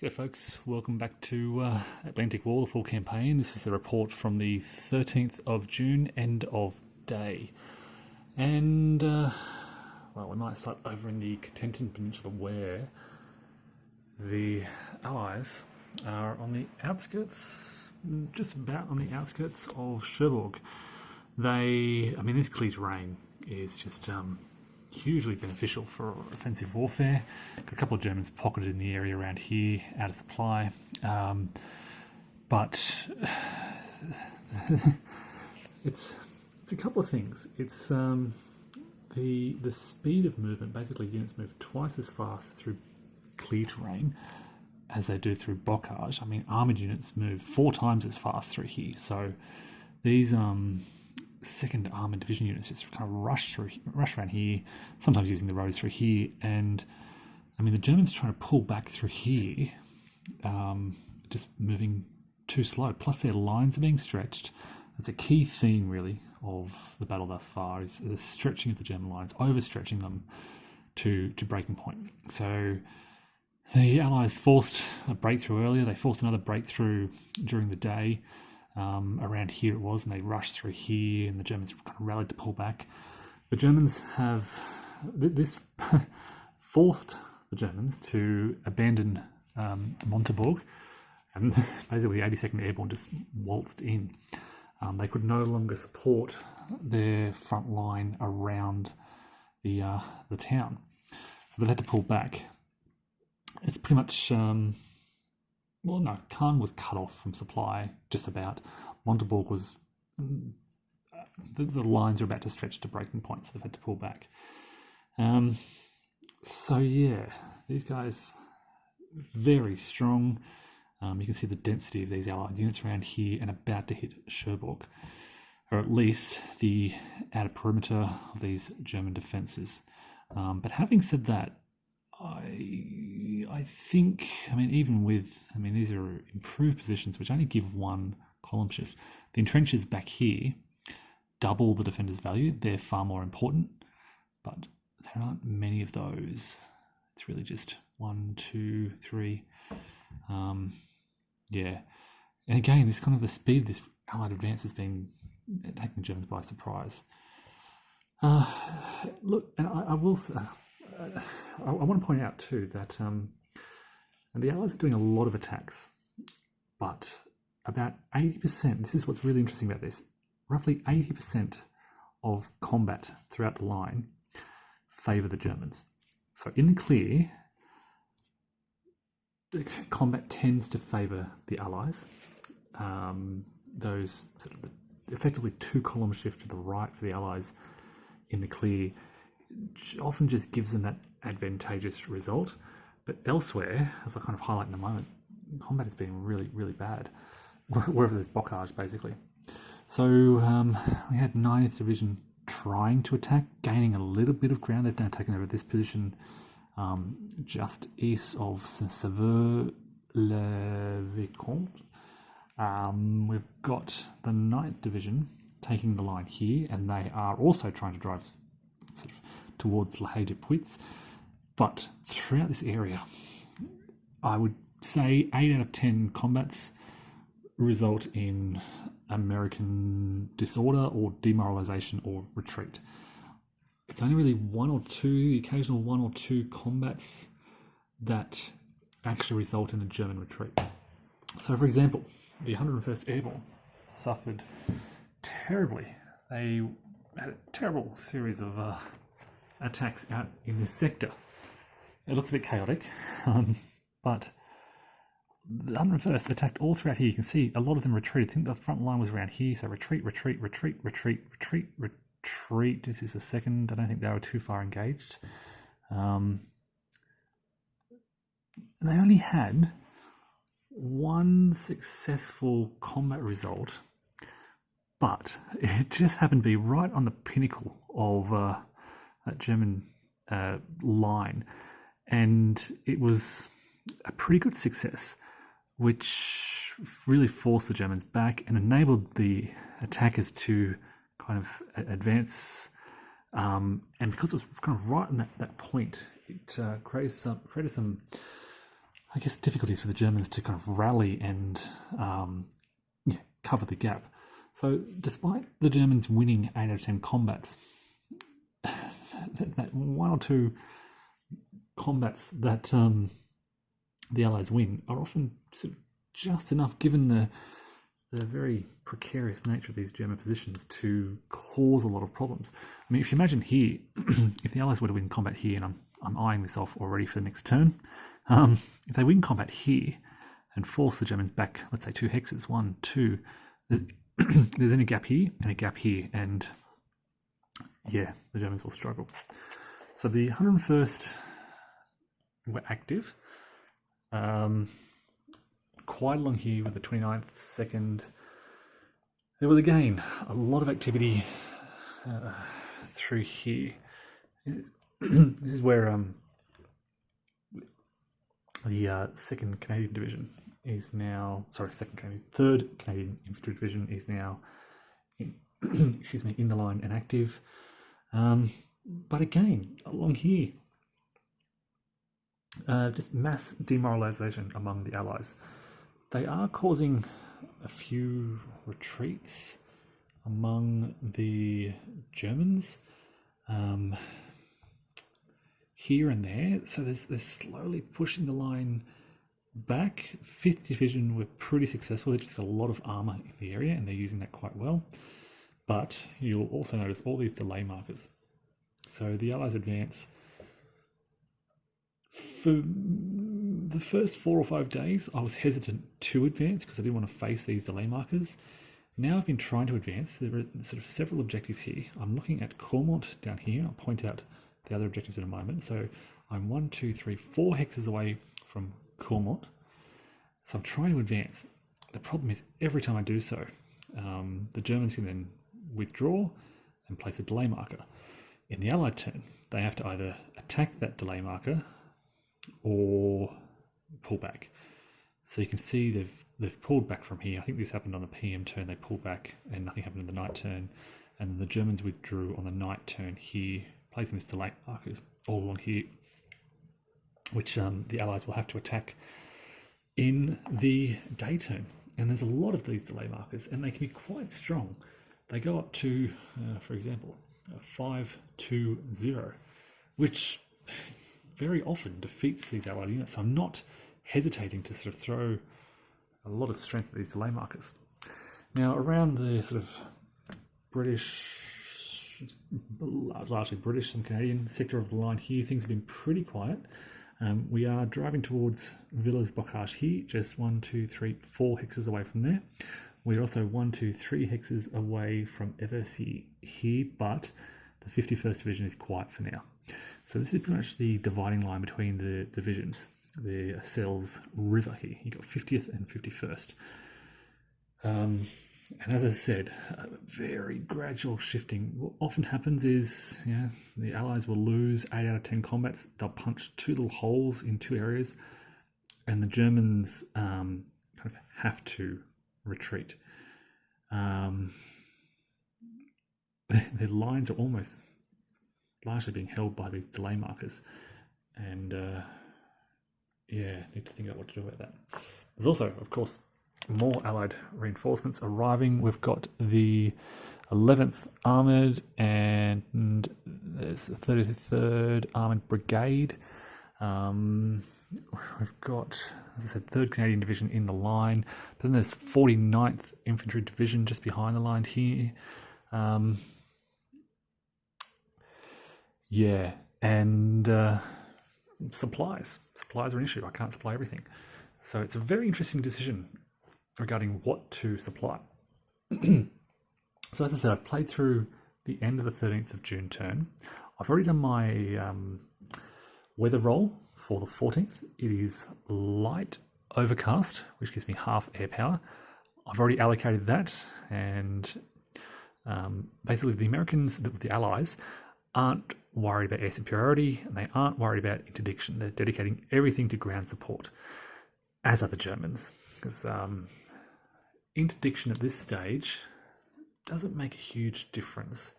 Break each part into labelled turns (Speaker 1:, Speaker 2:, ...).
Speaker 1: G'day folks, welcome back to Atlantic War, the full campaign. This is a report from the 13th of June, end of day. And, well, we might start over in the Cotentin Peninsula where the Allies are on the outskirts, just about on the outskirts of Cherbourg. This clear terrain is just hugely beneficial for offensive warfare. Got a couple of Germans pocketed in the area around here, out of supply. But it's a couple of things. It's the speed of movement. Basically, units move twice as fast through clear terrain as they do through bocage. I mean, armoured units move 4 times as fast through here. So these second armoured division units just kind of rush around here, sometimes using the roads through here, and I mean the Germans trying to pull back through here, just moving too slow. Plus their lines are being stretched. That's a key theme really of the battle thus far, is the stretching of the German lines, overstretching them to breaking point. So the Allies forced a breakthrough earlier. They forced another breakthrough during the day. Around here it was, and they rushed through here, and the Germans kind of rallied to pull back. The Germans have this forced the Germans to abandon Montebourg, and basically the 82nd Airborne just waltzed in. They could no longer support their front line around the town, so they had to pull back. It's pretty much Caen was cut off from supply, just about. Montebourg was... The lines are about to stretch to breaking point, so they've had to pull back. These guys, very strong. You can see the density of these Allied units around here and about to hit Cherbourg, or at least the outer perimeter of these German defences. But having said that, I think, even with, these are improved positions which only give 1 column shift. The entrenches back here double the defender's value. They're far more important, but there aren't many of those. It's really just 1, 2, 3. And again, this kind of the speed of this Allied advance has been taking the Germans by surprise. Look, and I will say, I want to point out too that the Allies are doing a lot of attacks, but about 80%, this is what's really interesting about this, roughly 80% of combat throughout the line favour the Germans. So in the clear, the combat tends to favour the Allies. Those sort of effectively 2 column shift to the right for the Allies in the clear often just gives them that advantageous result. But elsewhere, as I kind of highlight in a moment, combat has been really, really bad, wherever there's bocage, basically. So we had 9th Division trying to attack, gaining a little bit of ground. They've now taken over this position just east of Saint-Sever-le-Vicomte. We've got the 9th Division taking the line here, and they are also trying to drive sort of towards La Haye-du-Puits. But throughout this area, I would say 8 out of 10 combats result in American disorder or demoralization or retreat. It's only really 1 or 2, the occasional 1 or 2 combats that actually result in a German retreat. So, for example, the 101st Airborne suffered terribly. They had a terrible series of attacks out in this sector. It looks a bit chaotic, but the 101st attacked all throughout here. You can see a lot of them retreated. I think the front line was around here, so retreat. This is the second. I don't think they were too far engaged. And they only had 1 successful combat result, but it just happened to be right on the pinnacle of that German line, and it was a pretty good success, which really forced the Germans back and enabled the attackers to kind of advance. And because it was kind of right on that point, it created some I guess, difficulties for the Germans to kind of rally and cover the gap. So despite the Germans winning 8 out of 10 combats, that one or two combats that the Allies win are often sort of just enough, given the very precarious nature of these German positions, to cause a lot of problems. I mean, if you imagine here, if the Allies were to win combat here, and I'm eyeing this off already for the next turn, if they win combat here and force the Germans back, let's say 2 hexes, 1, 2, there's then a gap here and a gap here, and yeah, the Germans will struggle. So the 101st were active, quite along here with the 29th, 2nd. There was again a lot of activity through here. This is where the 2nd Canadian Division is now, sorry, 3rd Canadian Infantry Division is now in, in the line and active. But again, along here, just mass demoralisation among the Allies. They are causing a few retreats among the Germans here and there. So they're slowly pushing the line back. 5th Division were pretty successful. They've just got a lot of armour in the area and they're using that quite well. But you'll also notice all these delay markers. So the Allies advance. For the first 4 or 5 days, I was hesitant to advance because I didn't want to face these delay markers. Now I've been trying to advance. There are sort of several objectives here. I'm looking at Cormont down here. I'll point out the other objectives in a moment. So I'm 1, 2, 3, 4 hexes away from Cormont. So I'm trying to advance. The problem is every time I do so, the Germans can then withdraw and place a delay marker. In the Allied turn, they have to either attack that delay marker or pull back. So you can see they've pulled back from here. I think this happened on the PM turn. They pulled back and nothing happened in the night turn. And the Germans withdrew on the night turn here, placing these delay markers all along here, which the Allies will have to attack in the day turn. And there's a lot of these delay markers, and they can be quite strong. They go up to, for example, 5-2-0, which very often defeats these Allied units. So I'm not hesitating to sort of throw a lot of strength at these delay markers. Now, around the sort of British, largely British and Canadian sector of the line here, things have been pretty quiet. We are driving towards Villers-Bocage here, just 1, 2, 3, 4 hexes away from there. We're also 1, 2, 3 hexes away from Eversey here, but the 51st Division is quiet for now. So this is pretty much the dividing line between the divisions, the Sells River here. You've got 50th and 51st. And as I said, very gradual shifting. What often happens is, the Allies will lose 8 out of 10 combats. They'll punch 2 little holes in 2 areas, and the Germans kind of have to retreat. Their lines are almost largely being held by these delay markers, and need to think about what to do about that. There's also, of course, more Allied reinforcements arriving. We've got the 11th Armoured and there's the 33rd Armoured Brigade. We've got, as I said, 3rd Canadian Division in the line, but then there's 49th Infantry Division just behind the line here. And supplies. Supplies are an issue. I can't supply everything. So it's a very interesting decision regarding what to supply. So as I said, I've played through the end of the 13th of June turn. I've already done my weather roll for the 14th. It is light overcast, which gives me half air power. I've already allocated that, and basically the Americans, the Allies, aren't worried about air superiority, and they aren't worried about interdiction. They're dedicating everything to ground support, as are the Germans, because interdiction at this stage doesn't make a huge difference.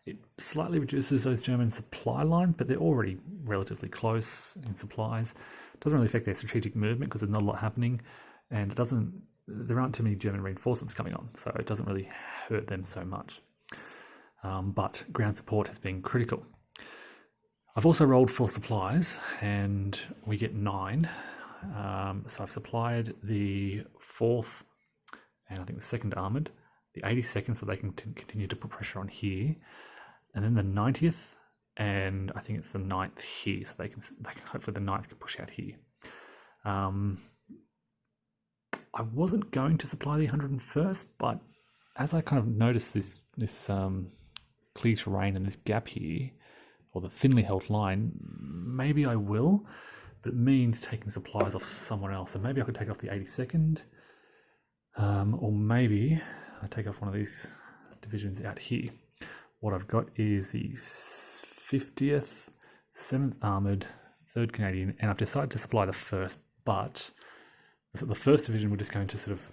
Speaker 1: It slightly reduces those German supply lines, but they're already relatively close in supplies. doesn't really affect their strategic movement because there's not a lot happening, and there aren't too many German reinforcements coming on, so it doesn't really hurt them so much. But ground support has been critical. I've also rolled for supplies, and we get 9. So I've supplied the 4th and I think the 2nd Armoured, the 82nd, so they can continue to put pressure on here, and then the 90th, and I think it's the 9th here, so they can hopefully the 9th can push out here. I wasn't going to supply the 101st, but as I kind of noticed this clear terrain and this gap here, or the thinly held line, maybe I will, but it means taking supplies off someone else. So maybe I could take off the 82nd, or maybe I take off one of these divisions out here. What I've got is the 50th, 7th Armoured, 3rd Canadian, and I've decided to supply the 1st, but the 1st Division we're just going to sort of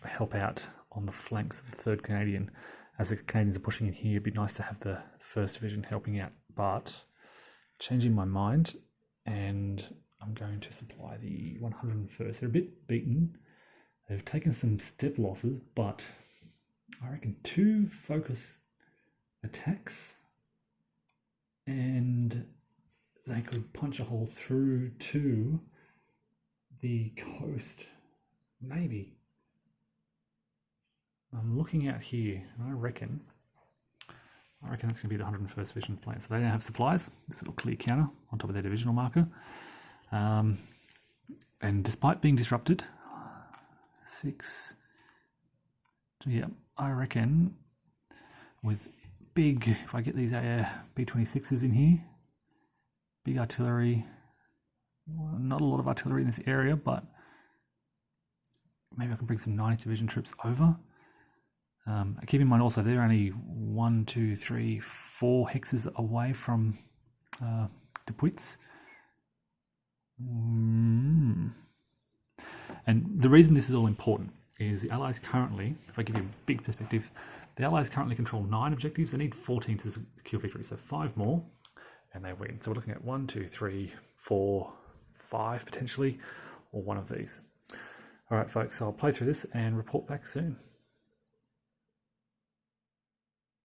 Speaker 1: help out on the flanks of the 3rd Canadian. As the Canadians are pushing in here, it'd be nice to have the 1st Division helping out, but changing my mind, and I'm going to supply the 101st. They're a bit beaten. They've taken some step losses, but I reckon 2 focus attacks and they could punch a hole through to the coast. Maybe. I'm looking out here, and I reckon that's going to be the 101st Division plan. So they don't have supplies, this little clear counter on top of their divisional marker. And despite being disrupted, 6, yeah, I reckon with big, if I get these B-26s in here, big artillery, well, not a lot of artillery in this area, but maybe I can bring some 9th Division troops over. Keep in mind also, they're only 1, 2, 3, 4 hexes away from Depuitz. And the reason this is all important is the Allies currently, if I give you a big perspective, the Allies currently control 9 objectives. They need 14 to secure victory, so 5 more and they win. So we're looking at 1, 2, 3, 4, 5 potentially, or one of these. All right, folks, I'll play through this and report back soon.